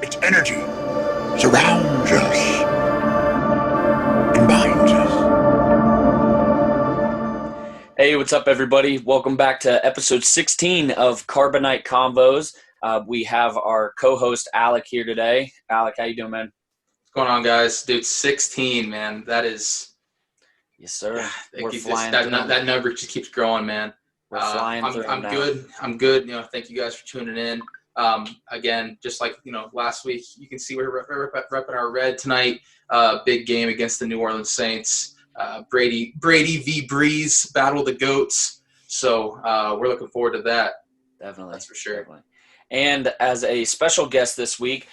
Its energy surrounds us and binds us. Hey, what's up, everybody? Welcome back to episode 16 of Carbonite Convos. We have our co-host Alec here today. Alec, how you doing, man? What's going on, guys? Dude, 16, man. That is... Yes, sir. We're flying. flying. That number just keeps growing, man. We're flying through I'm now. good. I'm good. Thank you guys for tuning in. Again, just like, last week, you can see we're repping our red tonight. Big game against the New Orleans Saints. Brady v. Breeze, battle of the GOATs. So we're looking forward to that. Definitely. That's for sure. Definitely. And as a special guest this week,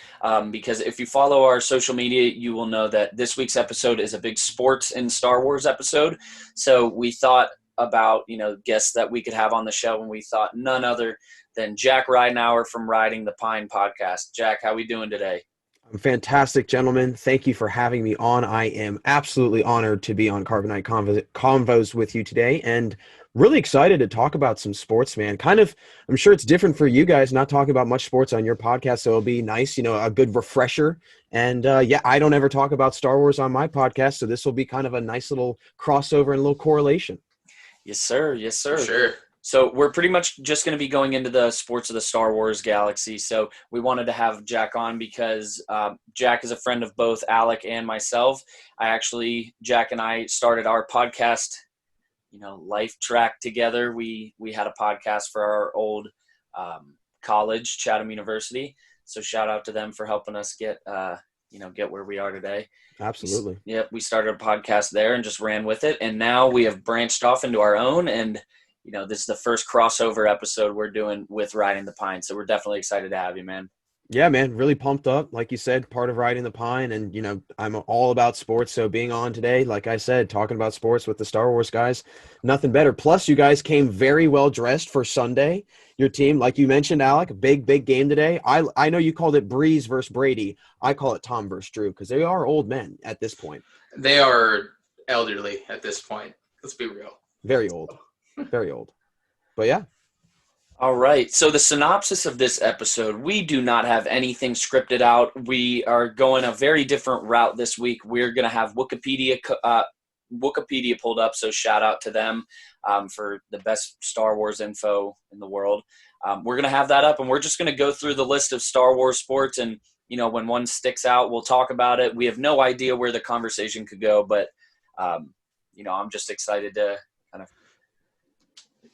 because if you follow our social media, you will know that this week's episode is a big sports and Star Wars episode. So we thought about, guests that we could have on the show, and we thought none other than Jack Ridenauer from Riding the Pine podcast. Jack, how we doing today? I'm fantastic, gentlemen. Thank you for having me on. I am absolutely honored to be on Carbonite Convos with you today, and really excited to talk about some sports, man. I'm sure it's different for you guys not talking about much sports on your podcast, so it'll be nice, a good refresher. And I don't ever talk about Star Wars on my podcast, so this will be kind of a nice little crossover and a little correlation. Yes, sir. Yes, sir. For sure. So we're pretty much just going to be going into the sports of the Star Wars galaxy. So we wanted to have Jack on because Jack is a friend of both Alec and myself. Jack and I started our podcast, life track together. We had a podcast for our old college, Chatham University. So shout out to them for helping us get where we are today. Absolutely. We started a podcast there and just ran with it. And now we have branched off into our own, and this is the first crossover episode we're doing with Riding the Pine. So we're definitely excited to have you, man. Yeah, man, really pumped up. Like you said, part of Riding the Pine, and, I'm all about sports. So being on today, like I said, talking about sports with the Star Wars guys, nothing better. Plus, you guys came very well dressed for Sunday. Your team, like you mentioned, Alec, big game today. I know you called it Breeze versus Brady. I call it Tom versus Drew because they are old men at this point. They are elderly at this point. Let's be real. Very old. Very old. But yeah. All right. So the synopsis of this episode, we do not have anything scripted out. We are going a very different route this week. We're going to have Wikipedia pulled up, so shout out to them for the best Star Wars info in the world. We're going to have that up, and we're just going to go through the list of Star Wars sports, and, when one sticks out, we'll talk about it. We have no idea where the conversation could go, but, I'm just excited to kind of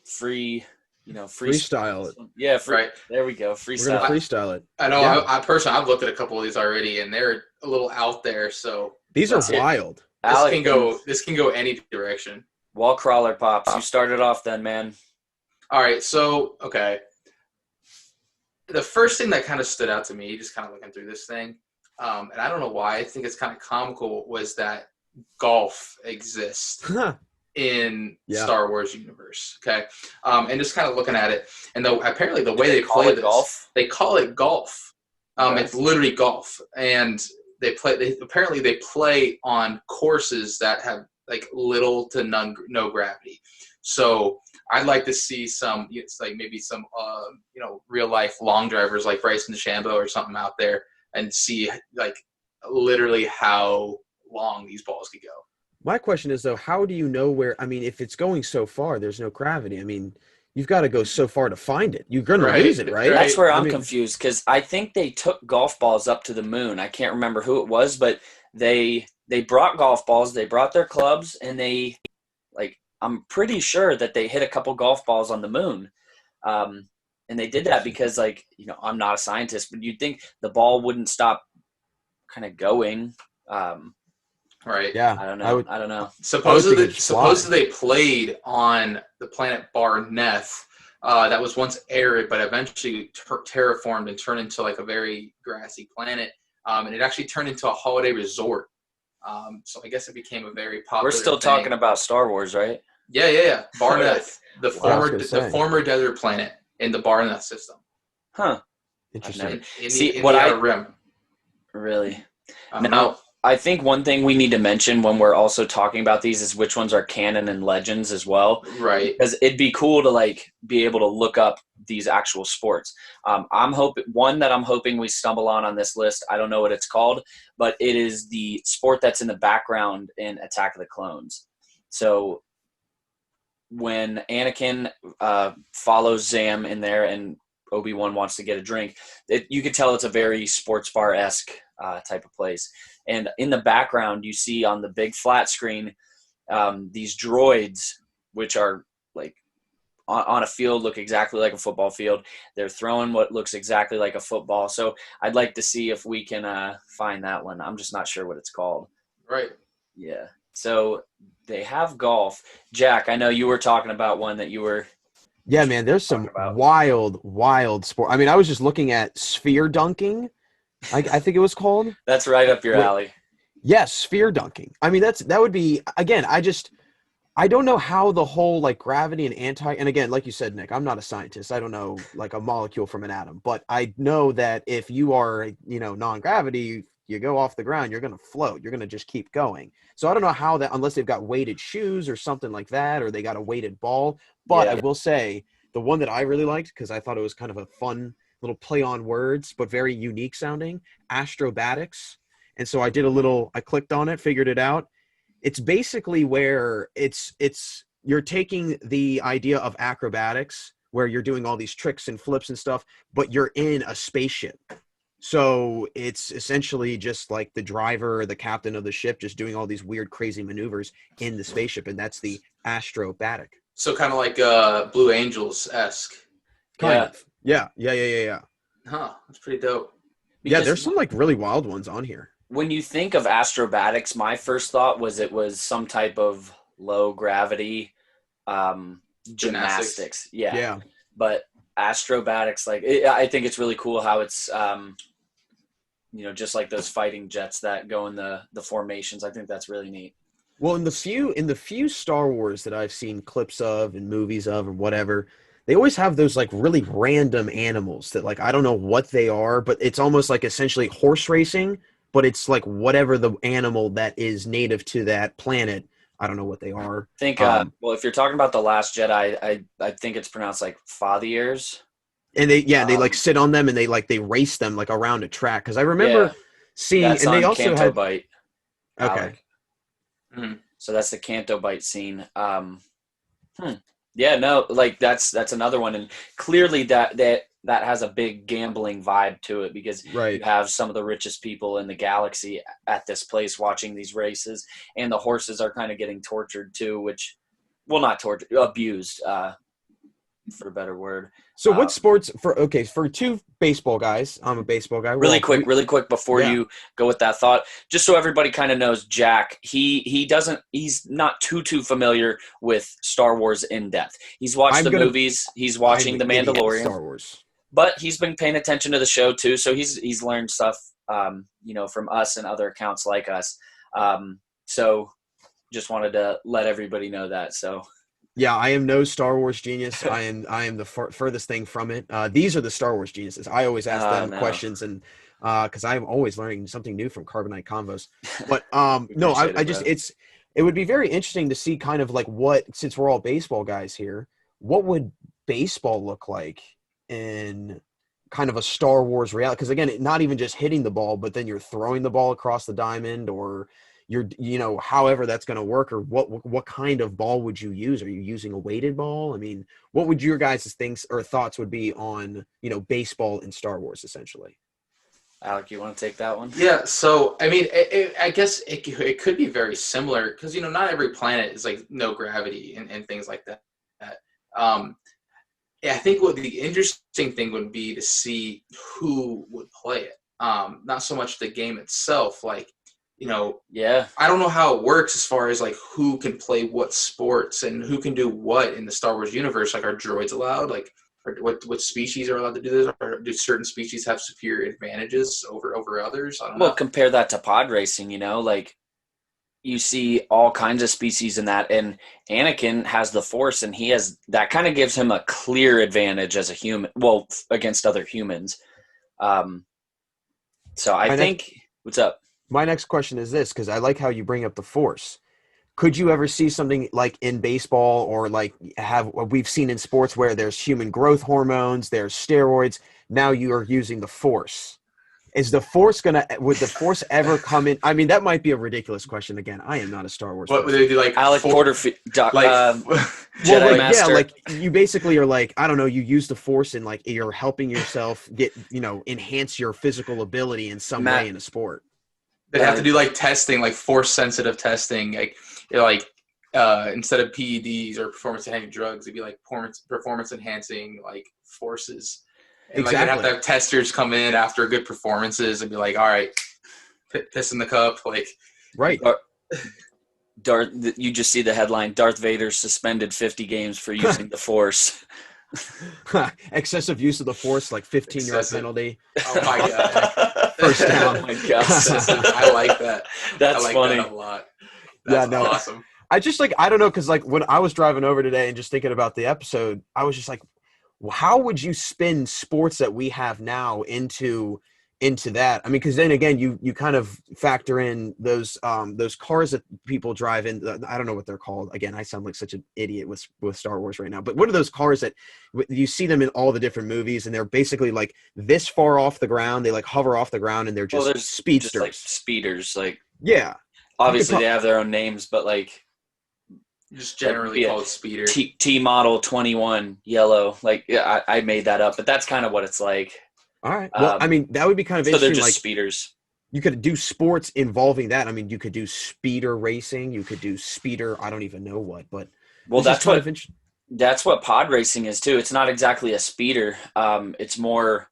freestyle it. Yeah, right. There we go. We're gonna freestyle it. I know. Yeah. I personally, I've looked at a couple of these already, and they're a little out there. So These are wild. This can go any direction. Wall crawler pops. You started off then, man. All right. So okay. The first thing that kind of stood out to me, just kind of looking through this thing, and I don't know why, I think it's kind of comical, was that golf exists in Star Wars universe. Okay. And just kind of looking at it, and apparently the way they play this, golf? They call it golf. It's literally golf, and they play on courses that have like little to no gravity. So I'd like to see maybe some real life long drivers like Bryson DeChambeau or something out there, and see like literally how long these balls could go. My question is, though, how do you know where – if it's going so far, there's no gravity. You've got to go so far to find it. You're going to lose it, right? That's where I'm confused, because I think they took golf balls up to the moon. I can't remember who it was, but they brought golf balls, they brought their clubs, and I'm pretty sure that they hit a couple golf balls on the moon. And they did that because, I'm not a scientist, but you'd think the ball wouldn't stop kind of going. Right. Yeah. I don't know. I don't know. Supposedly they played on the planet Barneth that was once arid, but eventually terraformed and turned into like a very grassy planet. And it actually turned into a holiday resort. So I guess it became a very popular We're still thing. talking about Star Wars, right? Yeah. Barneth, the former desert planet in the Barneth system. Huh. Interesting. In the Outer Rim. Really? Now, I think one thing we need to mention when we're also talking about these is which ones are canon and legends as well. Right. Because it'd be cool to like be able to look up these actual sports. I'm hoping we stumble on this list. I don't know what it's called, but it is the sport that's in the background in Attack of the Clones. So when Anakin follows Zam in there and Obi-Wan wants to get a drink, you could tell it's a very sports bar-esque type of place. And in the background, you see on the big flat screen these droids, which are like on a field, look exactly like a football field. They're throwing what looks exactly like a football. So I'd like to see if we can find that one. I'm just not sure what it's called. Right. Yeah. So they have golf. Jack, I know you were talking about one that you were. Yeah, man, there's some wild sport. I mean, I was just looking at sphere dunking. I think it was called. That's right up your alley. Yes, sphere dunking. I mean, that would be, again, I don't know how the whole like gravity and again, like you said, Nick, I'm not a scientist. I don't know like a molecule from an atom, but I know that if you are, non-gravity, you go off the ground, you're going to float. You're going to just keep going. So I don't know how that, unless they've got weighted shoes or something like that, or they got a weighted ball. But yeah. I will say the one that I really liked, because I thought it was kind of a fun little play on words, but very unique sounding, astrobatics. And so I clicked on it, figured it out. It's basically where you're taking the idea of acrobatics, where you're doing all these tricks and flips and stuff, but you're in a spaceship. So it's essentially just like the driver or the captain of the ship just doing all these weird, crazy maneuvers in the spaceship. And that's the astrobatic. So kind of like Blue Angels-esque. Kind of. Yeah. Huh. That's pretty dope. Because there's some like really wild ones on here. When you think of astrobatics, my first thought was it was some type of low gravity gymnastics. Yeah. But astrobatics, I think it's really cool how it's, just like those fighting jets that go in the formations. I think that's really neat. Well, in the few Star Wars that I've seen clips of and movies of or whatever, they always have those like really random animals that like I don't know what they are, but it's almost like essentially horse racing, but it's like whatever the animal that is native to that planet. I don't know what they are. I think well, if you're talking about The Last Jedi, I think it's pronounced like fathiers. And they like sit on them and they race them like around a track, because I remember seeing that's and they on also Canto had Bite. Okay. So that's the Canto Bite scene. Yeah, no, like that's another one, and clearly that has a big gambling vibe to it, because you have some of the richest people in the galaxy at this place watching these races, and the horses are kind of getting tortured too, not tortured, abused, for a better word. So what sports for two baseball guys? I'm a baseball guy. Really quick before you go with that thought, just so everybody kind of knows, Jack, he's not too familiar with Star Wars in depth. He's watched movies, he's watching The Mandalorian, Star Wars, but he's been paying attention to the show too. So he's learned stuff, from us and other accounts like us. So just wanted to let everybody know that. So. Yeah, I am no Star Wars genius. I am the furthest thing from it. These are the Star Wars geniuses. I always ask them questions, and because I'm always learning something new from Carbonite Convos. But it would be very interesting to see kind of like since we're all baseball guys here, what would baseball look like in kind of a Star Wars reality? Because again, not even just hitting the ball, but then you're throwing the ball across the diamond, or you're however that's going to work, or what kind of ball would you use? Are you using a weighted ball? I mean, what would your guys' thoughts would be on baseball in Star Wars essentially? Alec, you want to take that one? Yeah, so I mean, I guess it could be very similar, because not every planet is like no gravity and things like that. I think what the interesting thing would be to see who would play it. Not so much the game itself, like. I don't know how it works as far as like who can play what sports and who can do what in the Star Wars universe. Like, are droids allowed? Like, what species are allowed to do this? Or do certain species have superior advantages over others? I don't know. Well, compare that to pod racing. Like you see all kinds of species in that, and Anakin has the Force, and he has that kind of gives him a clear advantage as a human. Well, against other humans. So I think what's up. My next question is this, because I like how you bring up the force. Could you ever see something like in baseball or like have what we've seen in sports where there's human growth hormones, there's steroids, now you are using the force? Would the force ever come in? I mean, that might be a ridiculous question. Again, I am not a Star Wars What would person. they do? Like Alec Porterfield, like Jedi Well, like, yeah, Master. like you basically are like, I don't know, you use the force and like you're helping yourself get, enhance your physical ability in some Matt- way in a sport. They'd have to do like testing, like force sensitive testing, like instead of PEDs or performance enhancing drugs, it'd be like performance enhancing like forces. And like they'd have to have testers come in after good performances and be like, all right, piss in the cup, like Right. You just see the headline: Darth Vader suspended 50 games for using the Force. Excessive use of the force, like 15-yard penalty. Oh my god! First down. Oh my God. I like that. That's I like funny. that a lot. That's awesome. I just like, I don't know, because like when I was driving over today and just thinking about the episode, I was just like, well, how would you spin sports that we have now into that? I mean, because then again, you kind of factor in those cars that people drive in. I don't know what they're called. Again, I sound like such an idiot with Star Wars right now. But what are those cars that you see them in all the different movies, and they're basically like this far off the ground? They like hover off the ground, and they're just speedsters. Just like speeders. Like, yeah. obviously they have their own names, but like Just generally called speeder. T model 21 yellow. Like, yeah, I made that up, but that's kind of what it's like. All right. Well, I mean, that would be kind of interesting. So they're just like, speeders. You could do sports involving that. I mean, you could do speeder racing. You could do speeder. I don't even know what, but well, that's what pod racing is too. It's not exactly a speeder. It's more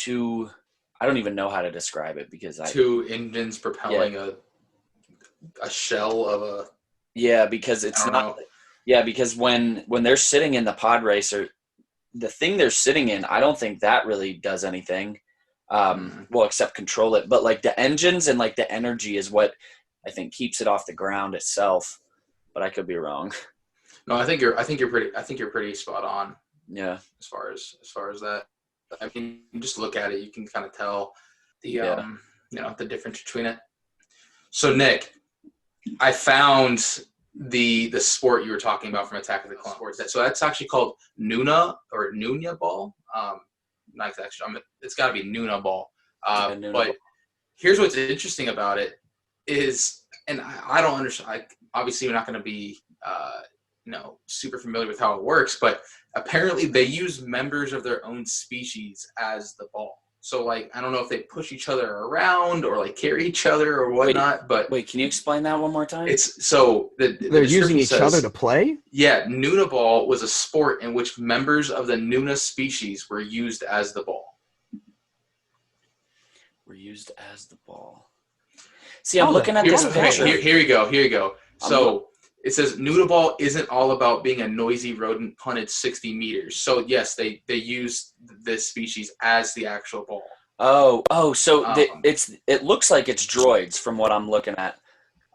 I don't even know how to describe it because two engines propelling a shell of a. Yeah, because it's not. Yeah, because when they're sitting in the pod racer, the thing they're sitting in, I don't think that really does anything. Well, except control it. But like the engines and like the energy is what I think keeps it off the ground itself. But I could be wrong. No, I think you're pretty spot on. Yeah. As far as that, I mean, just look at it, you can kind of tell the the difference between it. So Nick, I found the sport you were talking about from Attack of the Clones. So that's actually called Nuna or Nunya ball. Not actually, it's got to be Nuna ball. But here's what's interesting about it is, and I don't understand. Obviously, you're not going to be super familiar with how it works, but apparently they use members of their own species as the ball. So, like, I don't know if they push each other around or like carry each other or whatnot. Wait, can you explain that one more time? It's so they're using each other to play. Yeah, Nuna ball was a sport in which members of the Nuna species were used as the ball. See, I'm looking at this picture. Here you go. So it says Nuna ball isn't all about being a noisy rodent punted 60 meters. So yes, they use this species as the actual ball. So it looks like it's droids from what I'm looking at.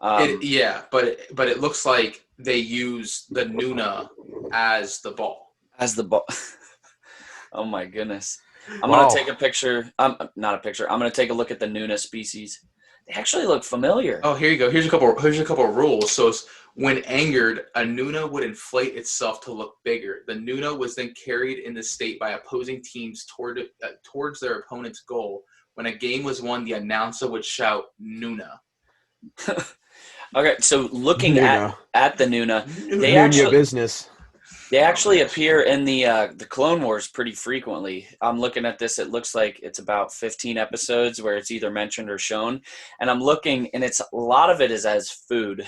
But it looks like they use the Nuna as the ball. Oh my goodness. I'm going to take a picture. Not a picture. I'm going to take a look at the Nuna species. They actually look familiar. Oh, here you go. Here's a couple of rules. So when angered, a Nuna would inflate itself to look bigger. The Nuna was then carried in the state by opposing teams towards their opponent's goal. When a game was won, the announcer would shout Nuna. Okay, so looking at the Nuna, they actually appear in the Clone Wars pretty frequently. I'm looking at this. It looks like it's about 15 episodes where it's either mentioned or shown. And I'm looking, and a lot of it is as food.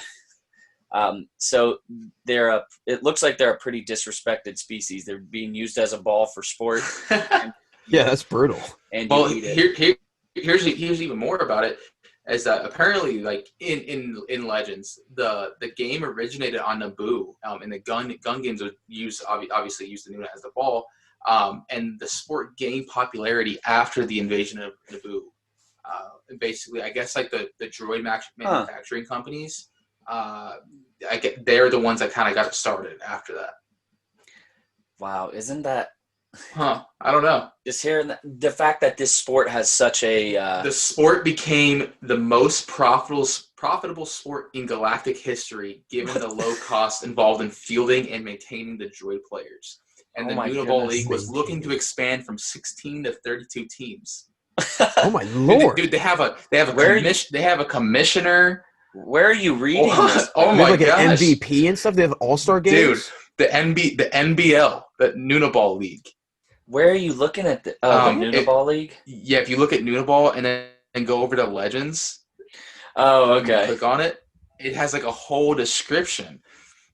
So it looks like they're a pretty disrespected species. They're being used as a ball for sport. Yeah, that's brutal. And here's even more about it. Is that apparently, like in Legends, the game originated on Naboo, and the gun games would obviously use the Nuna as the ball, and the sport gained popularity after the invasion of Naboo. Basically, I guess like the droid manufacturing companies, they're the ones that kind of got it started after that. Wow, isn't that Huh? I don't know. Just hearing the fact that this sport has such a The sport became the most profitable sport in galactic history, given the low cost involved in fielding and maintaining the droid players. And Oh the my Uniball goodness. League was looking to Maintaining. expand from 16 to 32 teams. Oh my lord! Dude, they have a Where are you- commissioner. Where are you reading this? Oh from? They have my like an gosh. MVP and stuff. They have all-star games. Dude, the NBL, the Uniball League. Where are you looking at the Uniball League? Yeah, if you look at Uniball and go over to Legends, Oh, and you okay. click on it, it has like a whole description.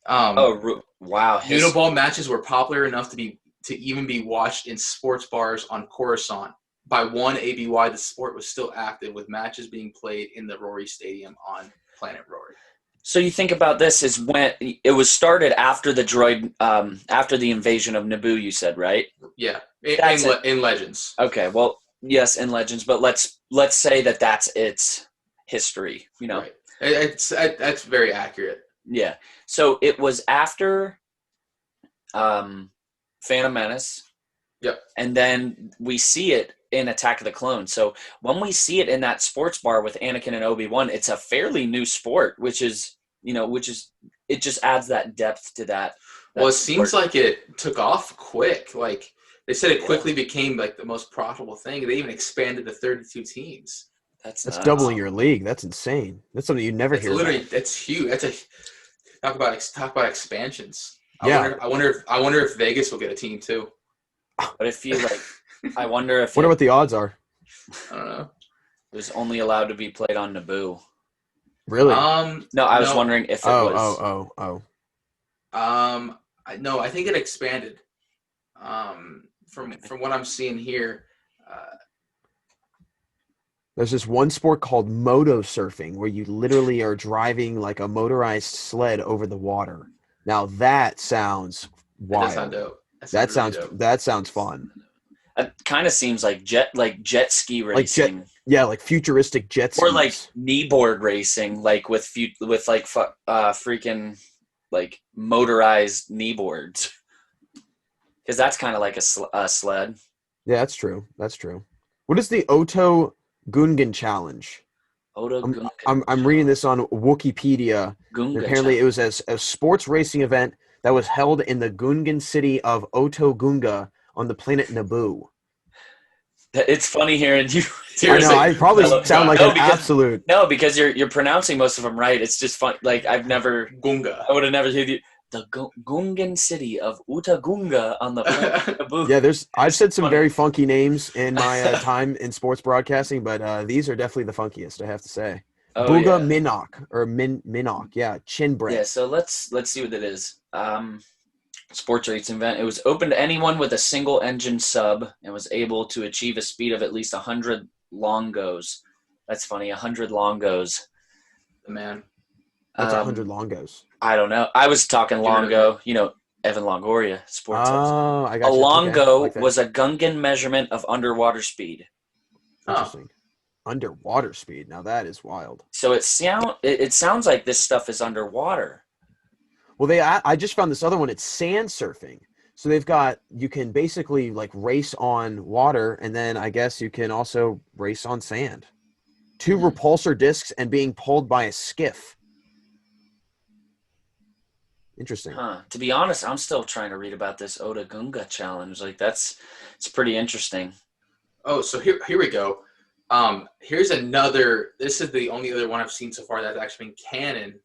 Wow. Uniball matches were popular enough to even be watched in sports bars on Coruscant. By 1 ABY, the sport was still active, with matches being played in the Rory Stadium on Planet Rory. So you think about this is when it was started after the droid, after the invasion of Naboo. You said, right? Yeah, That's in Legends. Okay. Well, yes, in Legends, but let's say that that's its history. You know. Right. That's very accurate. Yeah. So it was after Phantom Menace. Yep. And then we see it in Attack of the Clones. So when we see it in that sports bar with Anakin and Obi-Wan, it's a fairly new sport, which is it just adds that depth to that. Well, it sport. seems like it took off quick. Like they said, it quickly became like the most profitable thing. They even expanded to 32 teams. That's That's nuts. doubling your league. That's insane. That's something you never hear Literally, about. that's huge. Talk about expansions. Yeah. I wonder if Vegas will get a team too. But I feel like I wonder if Wonder what the odds are. I don't know. it was only allowed to be played on Naboo. Really? No, I was wondering if it was. Oh. No, I think it expanded. From what I'm seeing here. There's this one sport called moto surfing where you literally are driving like a motorized sled over the water. Now that sounds wild. That sounds dope. That sounds fun. It kind of seems like jet ski racing, Like futuristic jet skis. or like kneeboard racing, like with freaking like motorized kneeboards, because that's kind of like a sled. Yeah, that's true. What is the Oto Gungan challenge? I'm reading this on Wikipedia. Apparently, it was a sports racing event that was held in the Gungan city of Oto Gunga on the planet Naboo. It's funny hearing you. I know. I probably sound like absolute. No, because you're pronouncing most of them right. It's just fun. Like I would have never heard you. The Gungan city of Utagunga on the planet Naboo. Yeah, I've said some very funky names in my time in sports broadcasting, but these are definitely the funkiest, I have to say. Booga Minok or Minok, yeah, chin bread. Yeah, so let's see what it is. Sports racing event. It was open to anyone with a single engine sub and was able to achieve a speed of at least 100 longos. That's funny, 100 longos. Man, What's 100 longos? I don't know. I was talking Longo, Evan Longoria, sports. Oh, I got a you. Longo Okay, was a Gungan measurement of underwater speed. Interesting. Underwater speed. Now that is wild. So it sounds like this stuff is underwater. Well, I just found this other one. It's sand surfing. So you can basically like race on water, and then I guess you can also race on sand. 2 repulsor discs and being pulled by a skiff. Interesting. Huh. To be honest, I'm still trying to read about this Otagunga challenge. Like it's pretty interesting. Oh, so here we go. Here's another. This is the only other one I've seen so far that's actually been canon.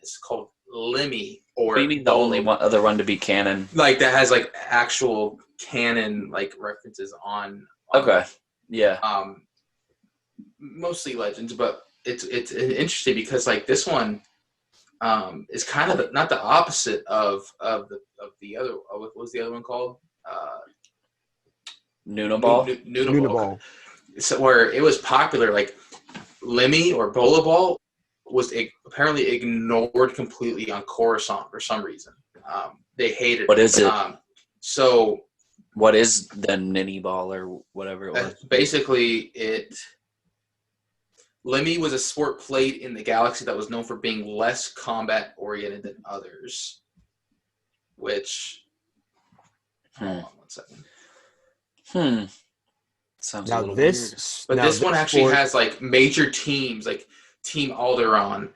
It's called Lemmy. Or what do you mean the only other one to be canon? Like that has like actual canon like references on okay. Yeah. Mostly Legends, but it's interesting because like this one is kind of not the opposite of the other. What was the other one called? Noonaball. Noonaball. So where it was popular, like Lemmy or Bola Ball was apparently ignored completely on Coruscant for some reason. They hated it. What is it? So what is the Ninny Ball or whatever it was? Basically, Lemmy was a sport played in the galaxy that was known for being less combat-oriented than others. Which, hold on 1 second. Sounds a Now little weird. But this one actually has like major teams like Team Alderaan,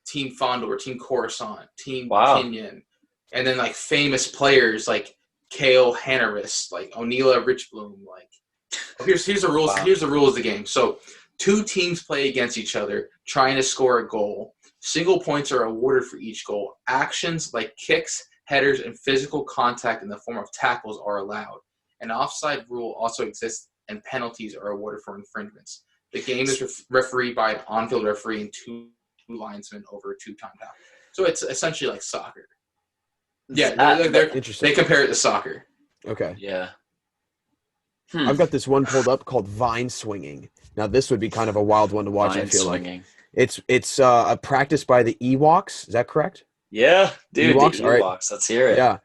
Team Fondor, Team Coruscant, Team Wow. Kinyon, and then like famous players like Kale Hanaris, like O'Neilla Richbloom. Like, here's the rules. Wow. Here's the rules of the game. So, 2 teams play against each other, trying to score a goal. Single points are awarded for each goal. Actions like kicks, headers, and physical contact in the form of tackles are allowed. An offside rule also exists, and penalties are awarded for infringements. The game is refereed by an on-field referee and 2 linesmen over a 2-time tackle. So it's essentially like soccer. Yeah, Interesting. they compare it to soccer. Okay. Yeah. I've got this one pulled up called vine swinging. Now this would be kind of a wild one to watch. I feel swinging. like it's a practice by the Ewoks. Is that correct? Yeah, dude. Ewoks? The All right. Ewoks. Let's hear it. Yeah.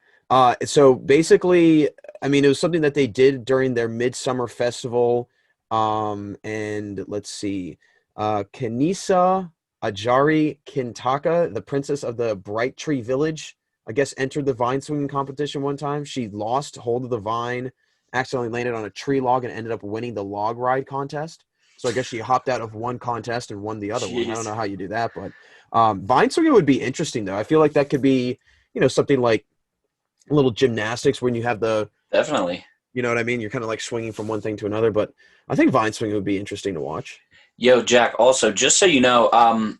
So basically, I mean, it was something that they did during their midsummer festival. And let's see, Kanisa Ajari Kintaka, the princess of the Bright Tree Village, I guess entered the vine swinging competition one time. She lost hold of the vine, accidentally landed on a tree log, and ended up winning the log ride contest. So I guess she hopped out of one contest and won the other one. I don't know how you do that, but vine swinging would be interesting, though. I feel like that could be, something like a little gymnastics when you have the Definitely. You know what I mean? You're kind of like swinging from one thing to another, but I think vine swinging would be interesting to watch. Yo, Jack, also, just so you know,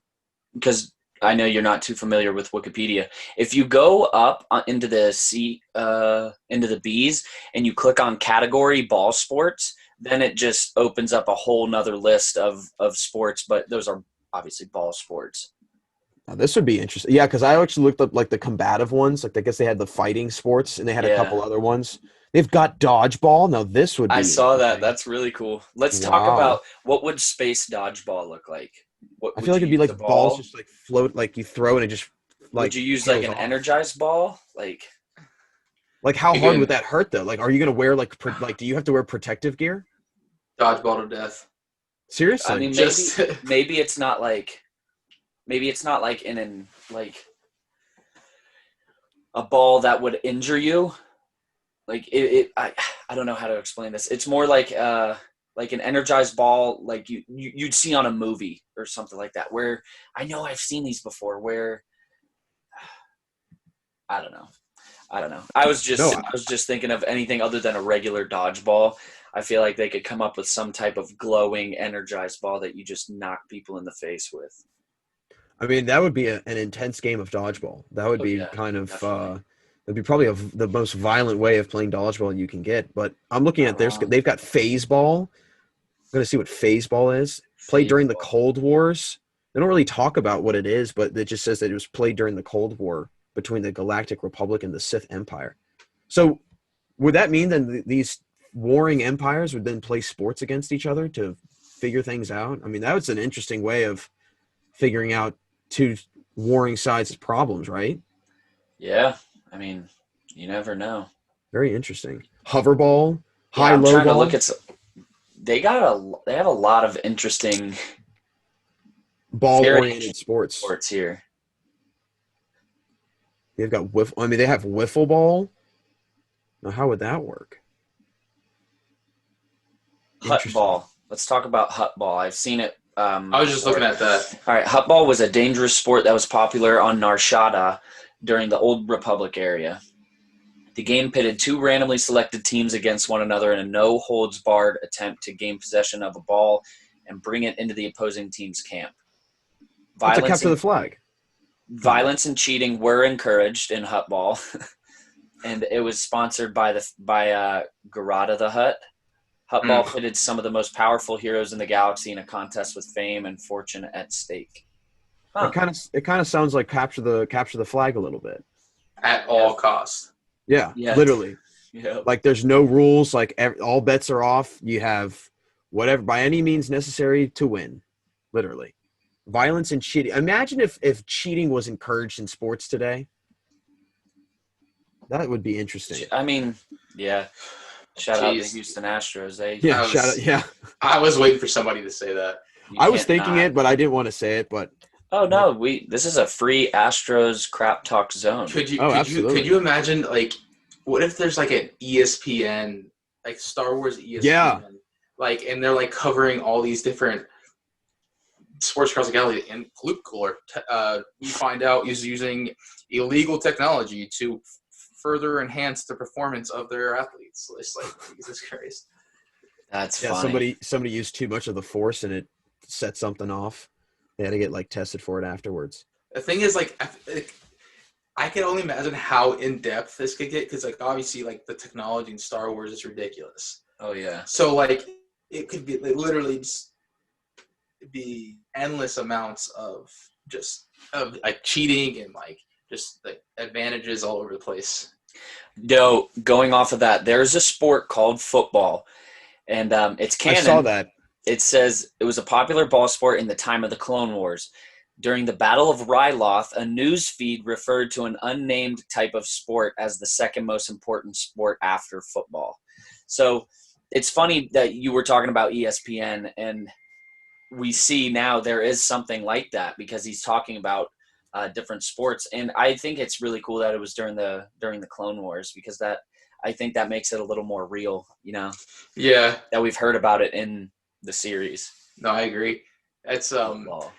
because I know you're not too familiar with Wikipedia, if you go up into the B's and you click on category ball sports, then it just opens up a whole nother list of sports, but those are obviously ball sports. Now, this would be interesting. Yeah, because I actually looked up like the combative ones. Like I guess they had the fighting sports and they had a couple other ones. They've got dodgeball. Now this would be I saw that. That's really cool. Let's talk about what would space dodgeball look like. I feel like it'd be like balls just like float, like you throw and it just like. Would you use like an energized ball? Like how hard would that hurt though? Like, are you gonna wear like do you have to wear protective gear? Dodgeball to death. Seriously? I mean, maybe it's not like in a ball that would injure you. Like I don't know how to explain this. It's more like an energized ball, like you'd see on a movie or something like that. Where I know I've seen these before. Where I don't know. I was just thinking of anything other than a regular dodgeball. I feel like they could come up with some type of glowing, energized ball that you just knock people in the face with. I mean, that would be an intense game of dodgeball. That would be kind of that'd be probably the most violent way of playing dodgeball you can get. But I'm looking at they've got phase ball. I'm going to see what phase ball is. Played during the Cold Wars. They don't really talk about what it is, but it just says that it was played during the Cold War between the Galactic Republic and the Sith Empire. So would that mean that these warring empires would then play sports against each other to figure things out? I mean, that was an interesting way of figuring out two warring sides' problems, right? Yeah. I mean, you never know. Very interesting. Hoverball, I'm high-low trying ball. to look at they have a lot of interesting ball-oriented sports here. They've got they have wiffle ball. Now, how would that work? Hut ball. Let's talk about hut ball. I've seen it. I was just looking at that. All right, hut ball was a dangerous sport that was popular on Nar Shaddaa during the Old Republic area. The game pitted 2 randomly selected teams against one another in a no-holds-barred attempt to gain possession of a ball and bring it into the opposing team's camp. To capture the flag. Violence and cheating were encouraged in hut ball, and it was sponsored by Garada the Hutt. Hut ball pitted some of the most powerful heroes in the galaxy in a contest with fame and fortune at stake. Huh. It kind of sounds like capture the flag a little bit. At all costs. Yeah, literally. Yeah. Like there's no rules. Like all bets are off. You have whatever by any means necessary to win. Literally, violence and cheating. Imagine if cheating was encouraged in sports today. That would be interesting. I mean, yeah. Shout out to Houston Astros. I was waiting for somebody to say that. I was thinking it, but I didn't want to say it. But oh no, this is a free Astros crap talk zone. Could you imagine, like, what if there's like an ESPN like Star Wars ESPN. Yeah. Like, and they're like covering all these different sports across the galaxy. And Luke Cooler, we find out, is using illegal technology to further enhance the performance of their athletes. It's like, Jesus Christ. That's Yeah, funny. somebody used too much of the force and it set something off. They had to get like tested for it afterwards. The thing is, like, I can only imagine how in depth this could get, because, like, obviously, like, the technology in Star Wars is ridiculous. Oh yeah. So, like, it could be like, literally just be endless amounts of like cheating and like just like advantages all over the place. No, going off of that, there's a sport called football, and it's canon. I saw that. It says it was a popular ball sport in the time of the Clone Wars. During the Battle of Ryloth, a news feed referred to an unnamed type of sport as the second most important sport after football. So it's funny that you were talking about ESPN, and we see now there is something like that because he's talking about different sports. And I think it's really cool that it was during the Clone Wars, because that, I think that makes it a little more real, you know? Yeah. That we've heard about it in the series. No, I agree. It's Football.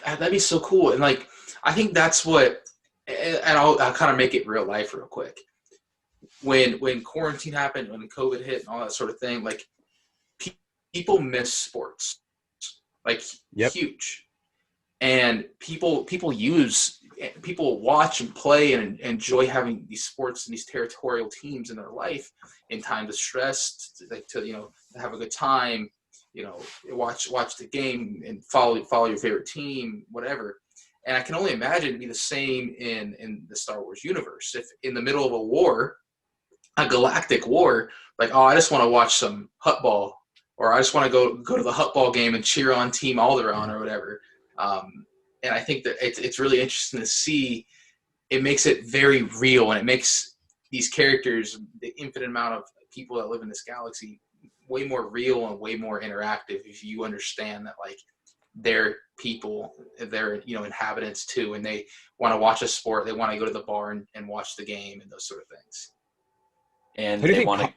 that'd be so cool. And like, I think that's what, and I'll kind of make it real life real quick. When quarantine happened, when COVID hit and all that sort of thing, like people miss sports, like huge. And people watch and play and enjoy having these sports and these territorial teams in their life in time of stress, to you know, have a good time, you know, watch the game and follow your favorite team, whatever. And I can only imagine it'd be the same in the Star Wars universe. If in the middle of a war, a galactic war, like, oh, I just want to watch some Huttball, or I just want to go to the Huttball game and cheer on Team Alderaan or whatever. And I think that it's really interesting to see. It makes it very real, and it makes these characters, the infinite amount of people that live in this galaxy, way more real and way more interactive if you understand that, like, they're people, they're, you know, inhabitants too, and they want to watch a sport, they want to go to the bar and watch the game and those sort of things. And they want to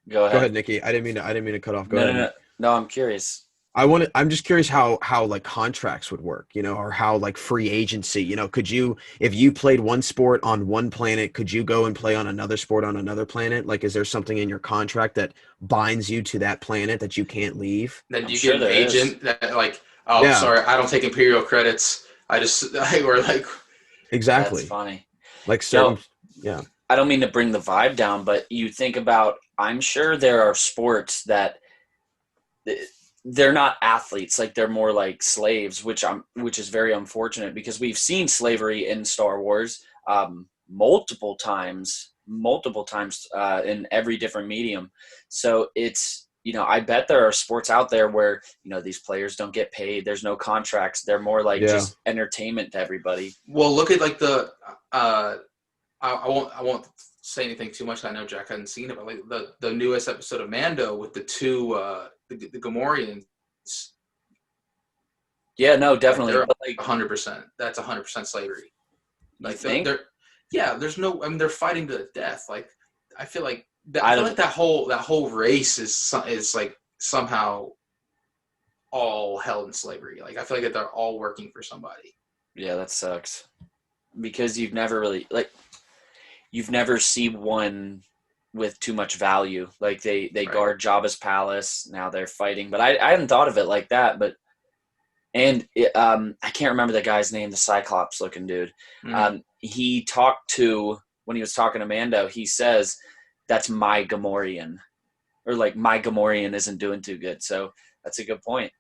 go ahead. Go ahead, Nikki. I didn't mean to cut off. Go ahead. No, I'm curious. I'm just curious how like contracts would work, you know, or how like free agency, you know, could you, if you played one sport on one planet, could you go and play on another sport on another planet? Like, is there something in your contract that binds you to that planet that you can't leave? Then do you get an agent that, like, oh, Yeah. sorry, I don't take Imperial credits. Or like. Exactly. That's funny. Like certain, No, yeah. I don't mean to bring the vibe down, but you think about, I'm sure there are sports that they're not athletes, like they're more like slaves, which is very unfortunate, because we've seen slavery in Star Wars multiple times in every different medium. So it's, you know, I bet there are sports out there where, you know, these players don't get paid. There's no contracts. They're more like just entertainment to everybody. Well, look at like the I won't say anything too much. I know Jack hasn't seen it, but like the newest episode of Mando with the two the Gamorreans. Yeah, no, definitely. They're But like 100%. That's 100% slavery. you Like think? there's no. I mean, they're fighting to the death. Like, I feel like that whole race is like somehow all held in slavery. Like, I feel like that they're all working for somebody. Yeah, that sucks. Because you've never seen one with too much value. Like they Right. guard Jabba's palace. Now they're fighting, but I hadn't thought of it like that. But I can't remember the guy's name, the Cyclops looking dude. Mhm. He talked to, when he was talking to Mando, he says, "That's my Gamorrean," or like, "My Gamorrean isn't doing too good." So that's a good point.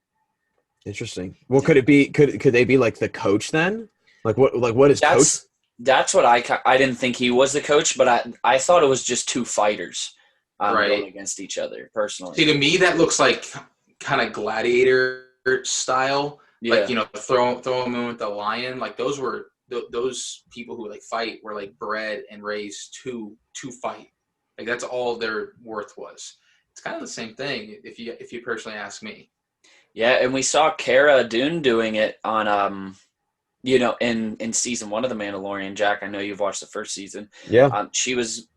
Interesting. Well, could they be like the coach then? Like what is coach? That's what I didn't think he was the coach, but I thought it was just two fighters going against each other, personally. See, to me, that looks like kind of gladiator style. Yeah. Like, you know, throw them in with the lion. Like, those were those people who like fight were like bred and raised to fight. Like, that's all their worth was. It's kind of the same thing if you personally ask me. Yeah, and we saw Cara Dune doing it on you know, in season 1 of The Mandalorian. Jack, I know you've watched the first season. Yeah. She was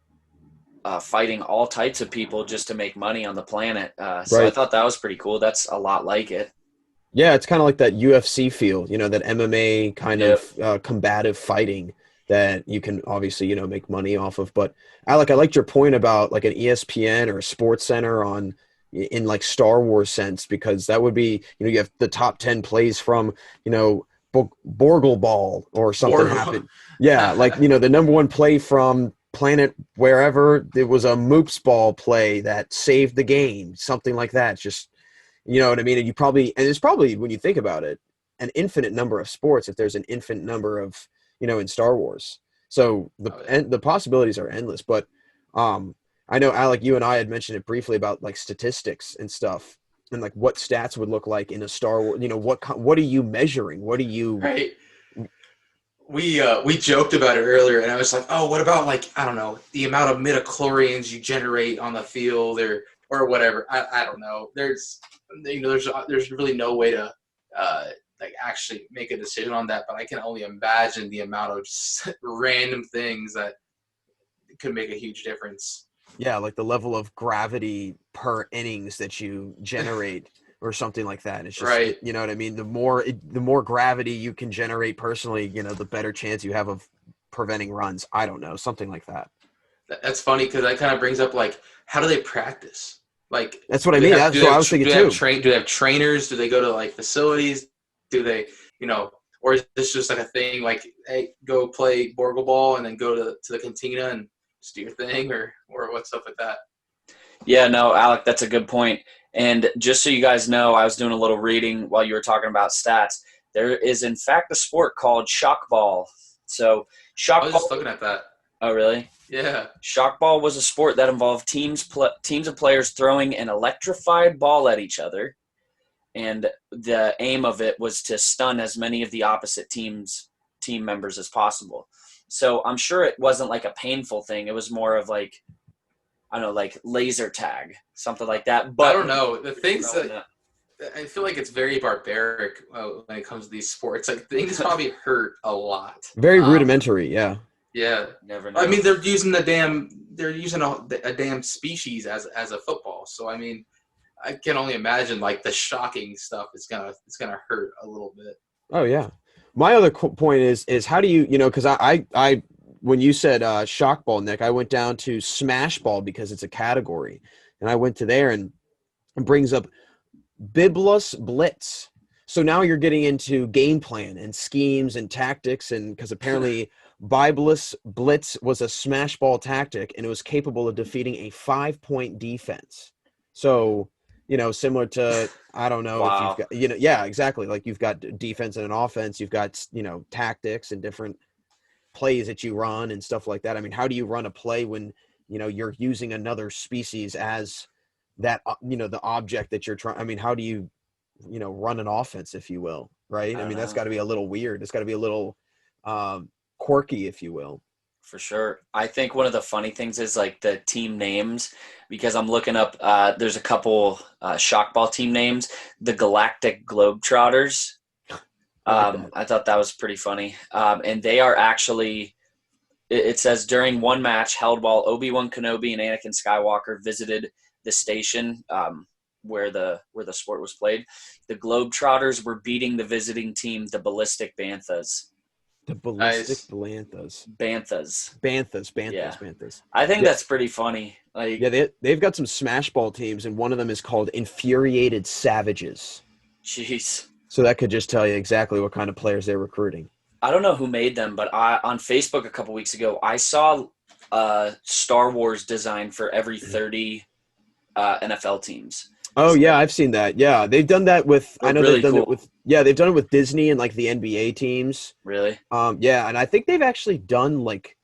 fighting all types of people just to make money on the planet. So I Right. thought that was pretty cool. That's a lot like it. Yeah, it's kind of like that UFC feel, that MMA kind Yep. of combative fighting that you can obviously, make money off of. But Alec, I liked your point about like an ESPN or a Sports Center in like Star Wars sense, because that would be, you have the top 10 plays from, Borgle Ball or something Borgle. happened. Yeah, like, the number one play from planet wherever, it was a Moops Ball play that saved the game, something like that. It's just, you know what I mean? And it's probably, when you think about it, an infinite number of sports if there's an infinite number of, in Star Wars. So the possibilities are endless. But I know, Alec, you and I had mentioned it briefly about like statistics and stuff, and like what stats would look like in a Star Wars. What are you measuring? What are you? Right. We joked about it earlier, and I was like, oh, what about, like, I don't know, the amount of midichlorians you generate on the field or whatever. I don't know. There's really no way to like actually make a decision on that, but I can only imagine the amount of just random things that could make a huge difference. Yeah, like the level of gravity per innings that you generate or something like that. It's just, Right. you know what I mean? The more gravity you can generate personally, the better chance you have of preventing runs. I don't know, something like that. That's funny because that kind of brings up, like, how do they practice? Like, That's what I mean. That's what I was thinking too. Do they have trainers? Do they go to, like, facilities? Do they, or is this just like a thing, like, hey, go play Borgle Ball and then go to the cantina and just do your thing, or what's up with that? Yeah, no, Alec, that's a good point. And just so you guys know, I was doing a little reading while you were talking about stats. There is, in fact, a sport called shockball. So I was shockball. just looking at that. Oh, really? Yeah. Shockball was a sport that involved teams of players throwing an electrified ball at each other, and the aim of it was to stun as many of the opposite team members as possible. So I'm sure it wasn't like a painful thing. It was more of like, I don't know, like laser tag, something like that. But I don't know. The things that I feel like it's very barbaric when it comes to these sports. Like, things probably hurt a lot. Very rudimentary, yeah. Yeah. Never know. I mean, they're using a damn species as a football. So I mean, I can only imagine, like, the shocking stuff is gonna hurt a little bit. Oh yeah. My other point is how do you, because I when you said shock ball, Nick, I went down to smash ball because it's a category, and I went to there, and it brings up Bibulus Blitz. So now you're getting into game plan and schemes and tactics, and because apparently Bibulus Blitz was a smash ball tactic, and it was capable of defeating a 5-point defense. So, similar to, I don't know Wow. if you've got, yeah, exactly. Like, you've got defense and an offense, you've got, tactics and different plays that you run and stuff like that. I mean, how do you run a play when, you're using another species as that, the object that you're trying? I mean, how do you, run an offense, if you will, right? I mean, that's got to be a little weird. It's got to be a little quirky, if you will. For sure. I think one of the funny things is like the team names, because I'm looking up, there's a couple shockball team names, the Galactic Globetrotters. I thought that was pretty funny. And they are actually, it says during one match held while Obi-Wan Kenobi and Anakin Skywalker visited the station where the sport was played, the Globetrotters were beating the visiting team, the Ballistic Banthas. The Ballistic Banthas. Banthas. I think that's pretty funny. Like, yeah, they've got some smash ball teams, and one of them is called Infuriated Savages. Jeez. So that could just tell you exactly what kind of players they're recruiting. I don't know who made them, but on Facebook a couple weeks ago, I saw Star Wars design for every 30 NFL teams. Oh yeah, I've seen that. Yeah, they've done that with. I know really they've done cool. it with. Yeah, they've done it with Disney and like the NBA teams. Really? Yeah, and I think they've actually done like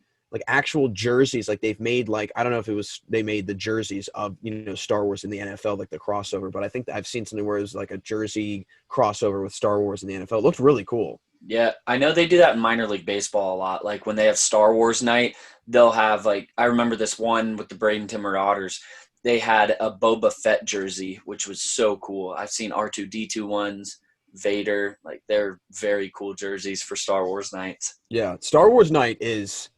actual jerseys. Like they've made like, I don't know if it was they made the jerseys of Star Wars in the NFL, like the crossover. But I think I've seen something where it was like a jersey crossover with Star Wars in the NFL. It looked really cool. Yeah, I know they do that in minor league baseball a lot. Like when they have Star Wars night, they'll have like, I remember this one with the Bradenton Marauders. They had a Boba Fett jersey, which was so cool. I've seen R2-D2 ones, Vader. Like, they're very cool jerseys for Star Wars nights. Yeah, Star Wars night is,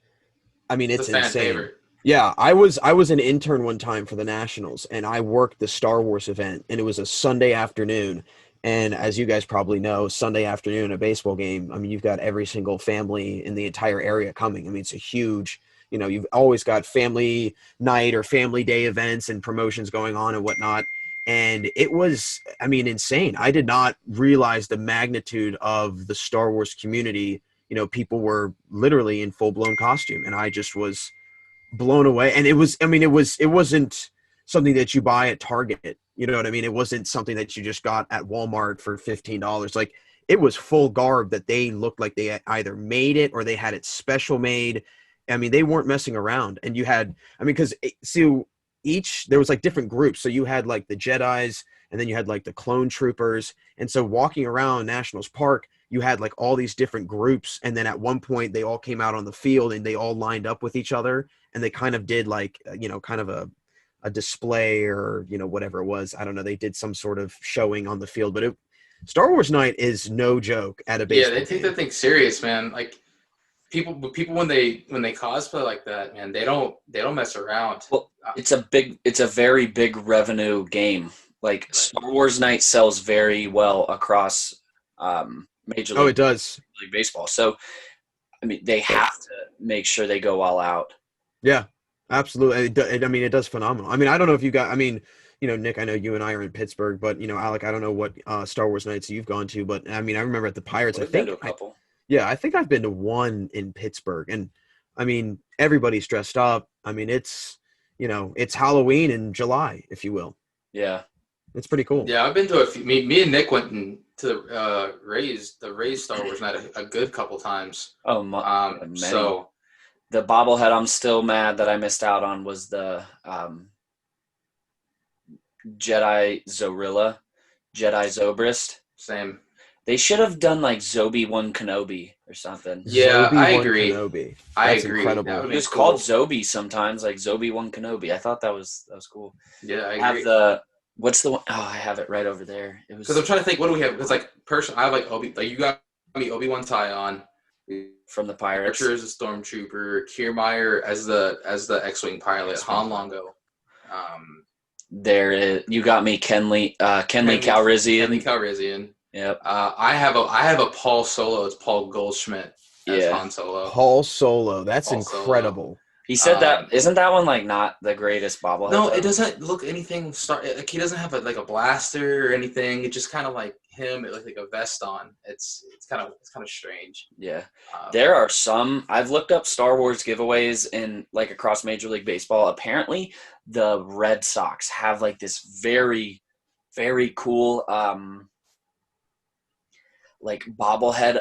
I mean, it's a fan insane. favorite. Yeah, I was an intern one time for the Nationals, and I worked the Star Wars event, and it was a Sunday afternoon. And as you guys probably know, Sunday afternoon, a baseball game, I mean, you've got every single family in the entire area coming. I mean, it's a huge, you've always got family night or family day events and promotions going on and whatnot. And it was, I mean, insane. I did not realize the magnitude of the Star Wars community. People were literally in full blown costume, and I just was blown away. And it wasn't something that you buy at Target. You know what I mean? It wasn't something that you just got at Walmart for $15. Like, it was full garb that they looked like they had either made it or they had it special made. I mean, they weren't messing around. And you had, I mean, because so there was like different groups. So you had like the Jedis, and then you had like the clone troopers. And so walking around Nationals Park, you had like all these different groups. And then at one point they all came out on the field and they all lined up with each other, and they kind of did like, kind of a display, or, whatever it was. I don't know. They did some sort of showing on the field, but Star Wars night is no joke at a baseball Yeah, they take game. that thing serious, man. Like people when they cosplay like that, man, they don't mess around. Well, it's a very big revenue game. Like, Star Wars Night sells very well across Major League, Oh, it does. League Baseball. So, I mean, they have to make sure they go all out. Yeah, absolutely. I mean, it does phenomenal. I mean, I don't know if you got, I mean, Nick, I know you and I are in Pittsburgh, but, Alec, I don't know what Star Wars nights you've gone to, but I mean, I remember at the Pirates, We've been to a couple. I think I've been to one in Pittsburgh, and I mean, everybody's dressed up. I mean, it's Halloween in July, if you will. Yeah. It's pretty cool. Yeah, I've been to a few. Me and Nick went to the Rays Star Wars night a good couple times. Oh, many. So The bobblehead I'm still mad that I missed out on was the Jedi Zorilla, Jedi Zobrist. same. They should have done like Zobi-Wan Kenobi or something. Yeah, I Obi-Wan agree. Kenobi. I That's agree. incredible. That It would was be called cool. Zobi sometimes, like Zobi-Wan Kenobi. I thought that was cool. Yeah, I Have agree. what's the one? Oh, I have it right over there. It Because I'm was trying to think, what do we have? It's like I have like you got me Obi-Wan tie on. from the Pirates. Archer as a stormtrooper, Kiermaier as the X-wing pilot, Han Longo. There is, you got me, Kenley Kenley Calrissian. Calrissian. Yep. I have a Paul Solo. It's Paul Goldschmidt as Yeah. Han Solo. Paul Solo. That's Paul Solo. incredible. He said that isn't that one like not the greatest bobblehead? No, though? it doesn't look anything. Like he doesn't have a blaster or anything. It's just kind of like him. It looks like a vest on. It's kind of strange. Yeah. There are some. I've looked up Star Wars giveaways in like across Major League Baseball. Apparently, the Red Sox have like this very, very cool like bobblehead.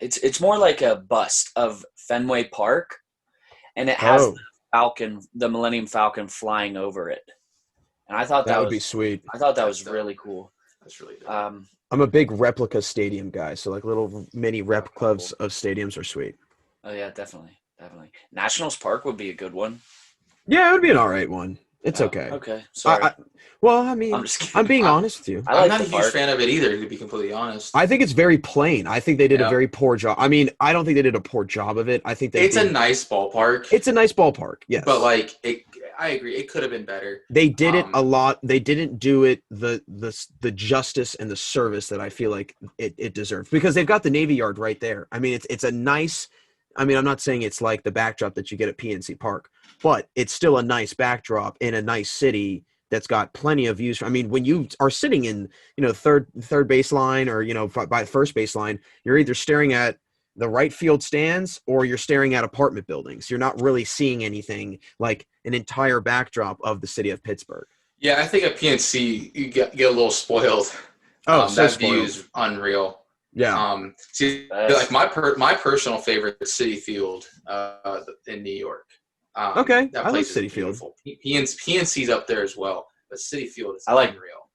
It's more like a bust of Fenway Park, and it has the Millennium Falcon flying over it. And I thought That would was be sweet. I thought that That's was dope. really cool. That's really dope. I'm a big replica stadium guy, so like little mini replicas of stadiums are sweet. Oh yeah, definitely. Nationals Park would be a good one. Yeah, it would be an all right one. It's Oh, okay. Okay. Sorry. I mean, I'm just kidding. I'm being honest with you. I I'm like not the a huge park. fan of it either, to be completely honest. I think it's very plain. I think they did a Yeah. very poor job. I mean, I don't think they did a poor job of it. I think It's a nice ballpark. It's a nice ballpark. Yes, But like I agree. It could have been better. they did it a lot. They didn't do it the justice and the service that I feel like it deserves, because they've got the Navy Yard right there. I mean, it's a nice. I mean, I'm not saying it's like the backdrop that you get at PNC Park, but it's still a nice backdrop in a nice city that's got plenty of views. I mean, when you are sitting in, third baseline or, by first baseline, you're either staring at the right field stands or you're staring at apartment buildings. You're not really seeing anything like an entire backdrop of the city of Pittsburgh. Yeah, I think at PNC you get a little spoiled. Oh, so that spoiled. view is unreal. Yeah. See, That's- like my personal favorite is City Field in New York. Okay, that I like place is City Field. beautiful. PNC's up there as well, but City Field is I like- unreal.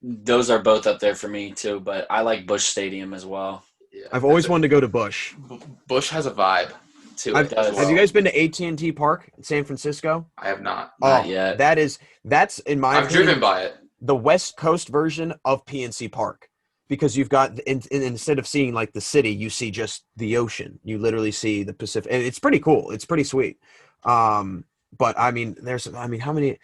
Those are both up there for me too, but I like Busch Stadium as well. Yeah, I've always wanted to go to Busch. Bush has a vibe to Have it as well. you guys been to AT&T Park in San Francisco? I have not. Not yet. That's in my I've opinion, driven by it. the West Coast version of PNC Park, because you've got instead of seeing like the city, you see just the ocean. You literally see the Pacific, and it's pretty cool. It's pretty sweet. But I mean, how many?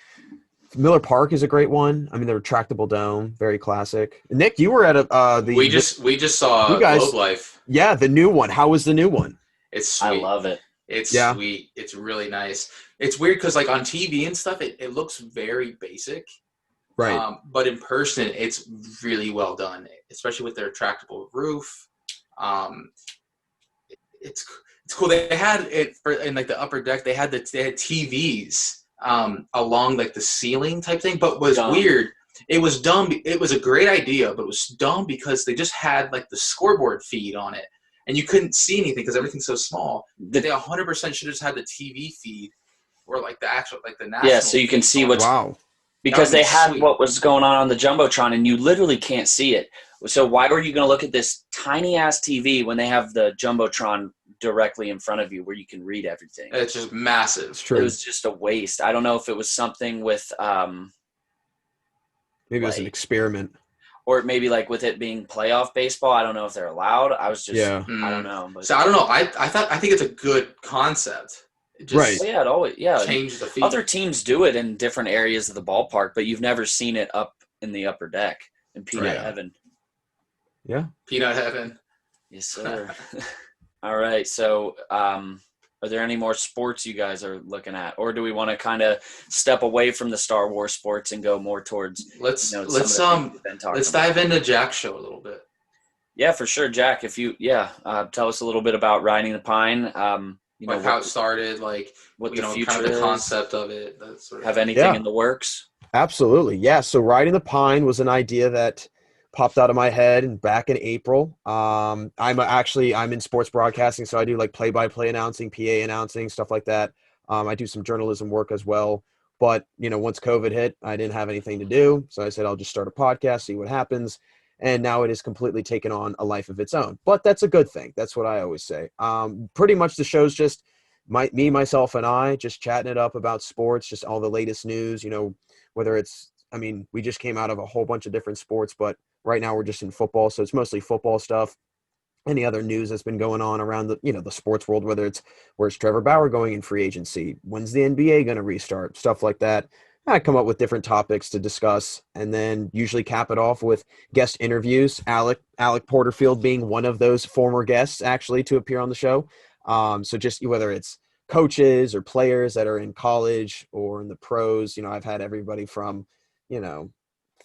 Miller Park is a great one. I mean, the retractable dome, very classic. Nick, you were at We just saw you guys, Globe Life. yeah, the new one. How was the new one? It's sweet. I love it. It's Yeah. sweet. It's really nice. It's weird because like on TV and stuff, it looks very basic. Right. But in person, it's really well done, especially with their retractable roof. It's cool. They had it in like the upper deck. They had TVs along like the ceiling type thing, but was weird. It was dumb. It was a great idea, but it was dumb because they just had like the scoreboard feed on it, and you couldn't see anything because everything's so small. They 100% should have just had the TV feed or like the actual like the national. Yeah, so you can see what's wow. Because they had sweet. what was going on the Jumbotron, and you literally can't see it. So why were you going to look at this tiny-ass TV when they have the Jumbotron directly in front of you where you can read everything? It's just massive. It's true. It was just a waste. I don't know if it was something with Maybe it was an experiment. or maybe like with it being playoff baseball. I don't know if they're allowed. I was just I don't know. But So I don't know. I think it's a good concept. Just Right. yeah, it always change the feed. Other teams do it in different areas of the ballpark, but you've never seen it up in the upper deck in Peanut Heaven. Yeah. Peanut Heaven. Yes, sir. All right. So, are there any more sports you guys are looking at, or do we want to kind of step away from the Star Wars sports and go more towards? Let's let's dive into Jack's show a little bit. Yeah, for sure, Jack. If you tell us a little bit about Riding the Pine. Like how it started, like what the future kind of the concept of it. That sort of have anything in the works? Absolutely. Yeah. So Riding the Pine was an idea that popped out of my head and back in April. I'm in sports broadcasting, so I do like play-by-play announcing, PA announcing, stuff like that. I do some journalism work as well. But, once COVID hit, I didn't have anything to do. So I said, I'll just start a podcast, see what happens. And now it has completely taken on a life of its own. But that's a good thing. That's what I always say. Pretty much the show's just me, myself, and I just chatting it up about sports, just all the latest news, whether it's, we just came out of a whole bunch of different sports, but right now we're just in football. So it's mostly football stuff. Any other news that's been going on around the sports world, where's Trevor Bauer going in free agency? When's the NBA going to restart? Stuff like that. I come up with different topics to discuss and then usually cap it off with guest interviews. Alec Porterfield being one of those former guests actually to appear on the show. So just whether it's coaches or players that are in college or in the pros, I've had everybody from,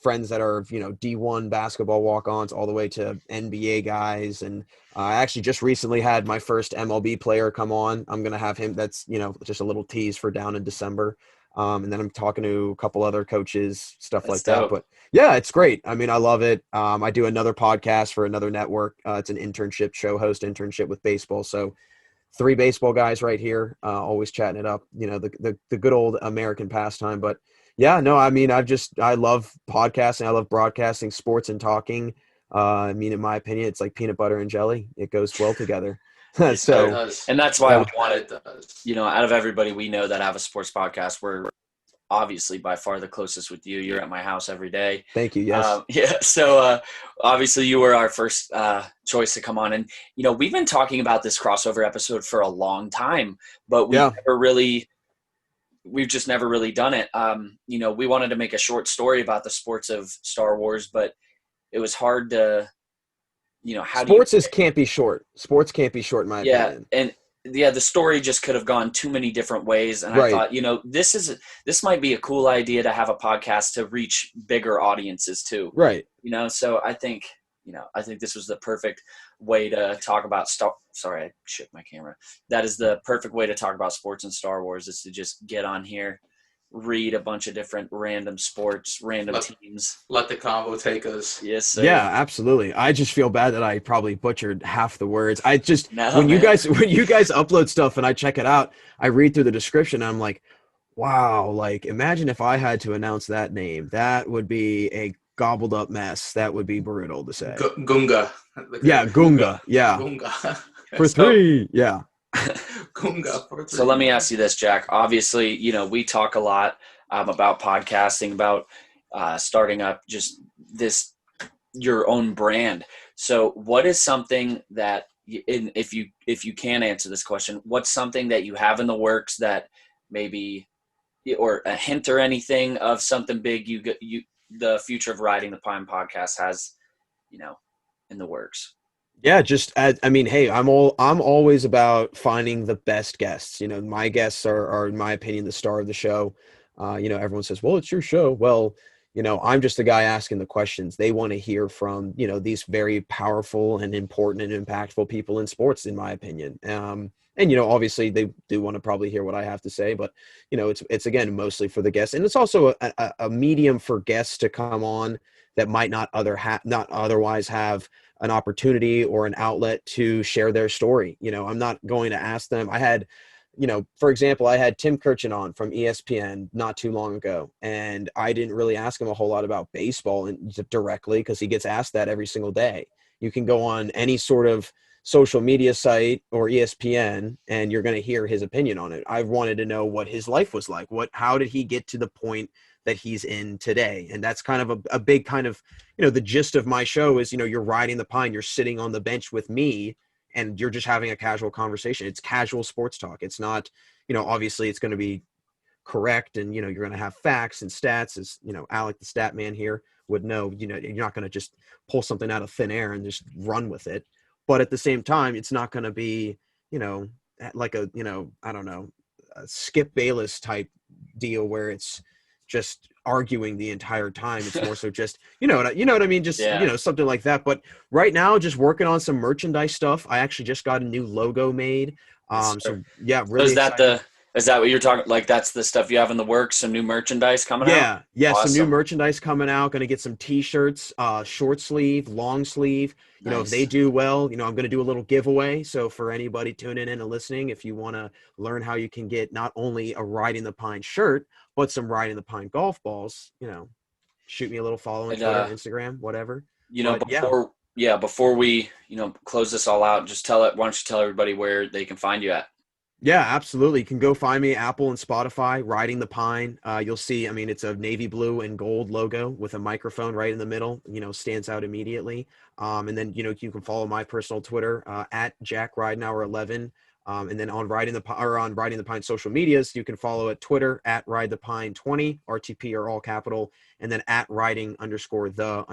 friends that are, D1 basketball walk-ons all the way to NBA guys. And I actually just recently had my first MLB player come on. I'm going to have him. That's, just a little tease for down in December. And then I'm talking to a couple other coaches, stuff That's like dope. that. But yeah, it's great. I love it. I do another podcast for another network. It's an internship with baseball. So 3 baseball guys right here, always chatting it up, the good old American pastime. But yeah, no, I love podcasting. I love broadcasting sports and talking. In my opinion, it's like peanut butter and jelly. It goes well together. So, and that's why we Yeah, wanted, it does. out of everybody we know that have a sports podcast, we're obviously by far the closest with you. You're at my house every day. thank you. Yes. So obviously you were our first choice to come on. And, we've been talking about this crossover episode for a long time, but we've just never really done it. We wanted to make a short story about the sports of Star Wars, but it was hard to, can't be short. Sports can't be short in my opinion. And the story just could have gone too many different ways. And Right. I thought, this might be a cool idea to have a podcast to reach bigger audiences too. Right. So I think this was the perfect way to talk about sorry, I shook my camera. That is the perfect way to talk about sports and Star Wars, is to just get on here, read a bunch of different random sports, teams. Let the convo take us. Yes, sir. Yeah, absolutely. I just feel bad that I probably butchered half the words. When man. you guys upload stuff and I check it out, I read through the description and I'm like, wow, like imagine if I had to announce that name. That would be a gobbled up mess. That would be brutal to say. Gunga. Yeah, Gunga. Yeah. Gunga. For 3. Yeah. Gunga for 3. So let me ask you this, Jack. Obviously, we talk a lot about podcasting, about starting up just your own brand. So what is something that, if you can answer this question, what's something that you have in the works that maybe, or a hint or anything of something big the Future of Riding the Pine podcast has, in the works? Yeah, just I mean, hey, I'm always about finding the best guests. My guests are in my opinion the star of the show. Everyone says, "Well, it's your show." Well, I'm just the guy asking the questions. They want to hear from these very powerful and important and impactful people in sports, in my opinion. And obviously they do want to probably hear what I have to say, but it's again mostly for the guests, and it's also a medium for guests to come on that might not otherwise have an opportunity or an outlet to share their story. I'm not going to ask them. I had, for example, I had Tim Kirchin on from ESPN not too long ago, and I didn't really ask him a whole lot about baseball directly because he gets asked that every single day. You can go on any sort of social media site or ESPN and you're going to hear his opinion on it. I've wanted to know what his life was like. How did he get to the point that he's in today? And that's kind of a big kind of, the gist of my show is, you're riding the pine, you're sitting on the bench with me and you're just having a casual conversation. It's casual sports talk. It's not, obviously it's going to be correct. And, you're going to have facts and stats, as, Alec, the stat man here would know, you're not going to just pull something out of thin air and just run with it. But at the same time, it's not going to be, like a, I don't know, a Skip Bayless type deal where it's just arguing the entire time. It's more so just, you know what I mean? Just, something like that. But right now, just working on some merchandise stuff. I actually just got a new logo made. So yeah, really. So is that what you're talking? Like that's the stuff you have in the works? Some new merchandise coming out? Yeah. Awesome. Some new merchandise coming out. Going to get some t-shirts, short sleeve, long sleeve. Nice. If they do well, I'm going to do a little giveaway. So for anybody tuning in and listening, if you want to learn how you can get not only a Riding the Pine shirt, but some Riding the Pine golf balls, shoot me a little follow on Twitter, Instagram, whatever. Before we, close this all out, why don't you tell everybody where they can find you at? Yeah, absolutely. You can go find me, Apple and Spotify, Riding the Pine. You'll see, it's a navy blue and gold logo with a microphone right in the middle, stands out immediately. And then, you can follow my personal Twitter at Jack Ridenhour 11. And then on Riding the Pine social medias, you can follow at Twitter at Ride the Pine 20, RTP are all capital, and then at riding _the_pine_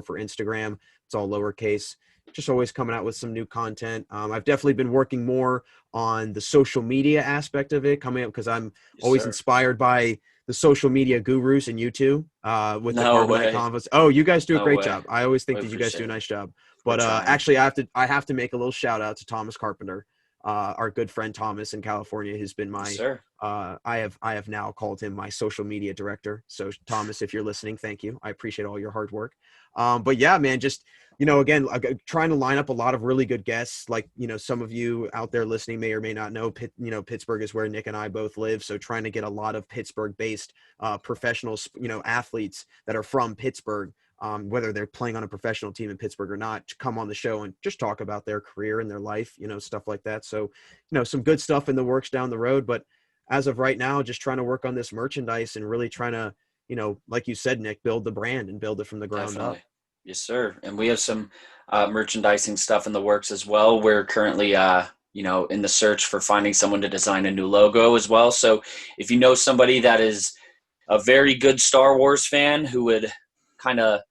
for Instagram. It's all lowercase. Just always coming out with some new content. I've definitely been working more on the social media aspect of it, coming up because I'm always inspired by the social media gurus and YouTube with the Carbonite Convos. Oh, you guys do a great job. I always think that you guys do a nice job. But actually, I have to make a little shout out to Thomas Carpenter, our good friend Thomas in California, who's been my. I have now called him my social media director. So Thomas, if you're listening, thank you. I appreciate all your hard work. But yeah, man, just. Again, trying to line up a lot of really good guests. Like, some of you out there listening may or may not know, Pittsburgh is where Nick and I both live. So trying to get a lot of Pittsburgh-based professionals, athletes that are from Pittsburgh, whether they're playing on a professional team in Pittsburgh or not, to come on the show and just talk about their career and their life, stuff like that. So, some good stuff in the works down the road. But as of right now, just trying to work on this merchandise and really trying to, like you said, Nick, build the brand and build it from the ground up. Yes, sir. And we have some merchandising stuff in the works as well. We're currently, in the search for finding someone to design a new logo as well. So if you know somebody that is a very good Star Wars fan who would kind of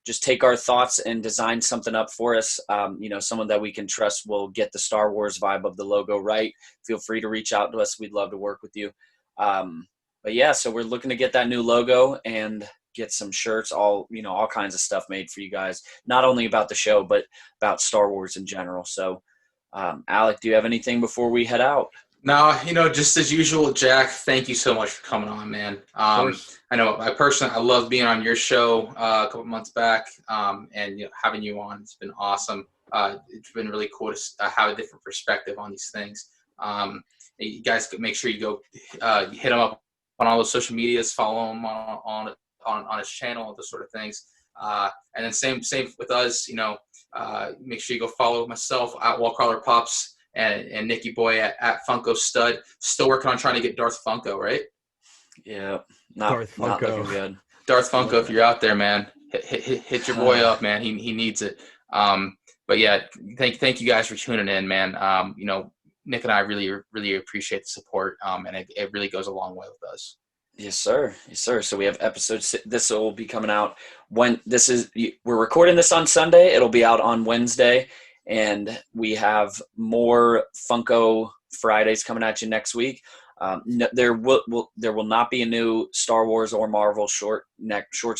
just take our thoughts and design something up for us, someone that we can trust will get the Star Wars vibe of the logo right, feel free to reach out to us. We'd love to work with you. But yeah, so we're looking to get that new logo and get some shirts, all kinds of stuff made for you guys, not only about the show, but about Star Wars in general. So, Alec, do you have anything before we head out? No, just as usual, Jack, thank you so much for coming on, man. I know I love being on your show a couple months back, and having you on, it's been awesome. It's been really cool to have a different perspective on these things. You guys could make sure you go hit him up on all those social medias, follow him on his channel, those sort of things. And then same with us, make sure you go follow myself at Wallcrawler Pops and Nicky Boy at Funko Stud. Still working on trying to get Darth Funko, right? Yeah, not looking good. Darth Funko, if you're out there, man, hit your boy up, man. He needs it. But yeah, thank you guys for tuning in, man. Nick and I really appreciate the support, and it really goes a long way with us. Yes, sir. Yes, sir. So we have this will be coming out when we're recording this on Sunday. It'll be out on Wednesday, and we have more Funko Fridays coming at you next week. There will not be a new Star Wars or Marvel short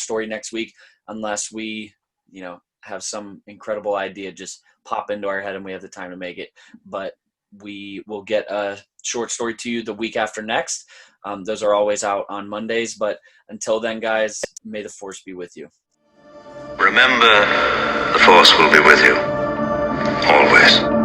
story next week unless we, have some incredible idea just pop into our head and we have the time to make it. But we will get a short story to you the week after next. Those are always out on Mondays. But until then, guys, may the Force be with you. Remember, the Force will be with you. Always.